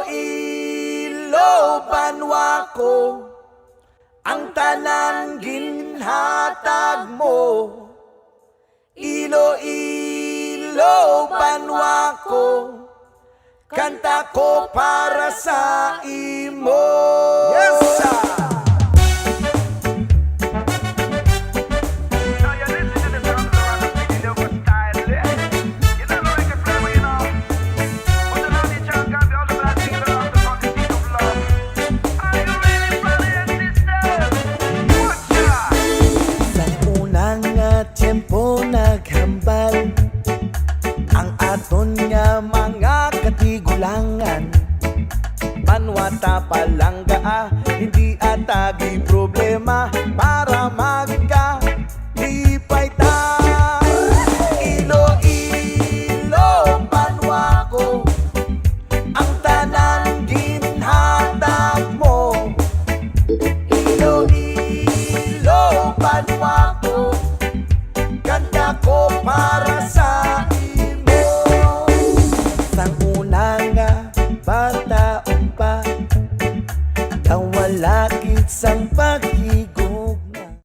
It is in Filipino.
Iloilo, banwa ko, ang tanan ginhatag mo. Iloilo, banwa ko, kanta ko para sa imo. Yes, sir! Tempo naghambal ang aton nga mga katigulangan. Banwata palangga, hindi atagi problema para magkalipay ta. Iloilo, banwa ko, ang tanan ginhatag mo. Iloilo, banwa ko, kanta ko para sa imo. Sang una nga bataon pa, kawalakit sang pag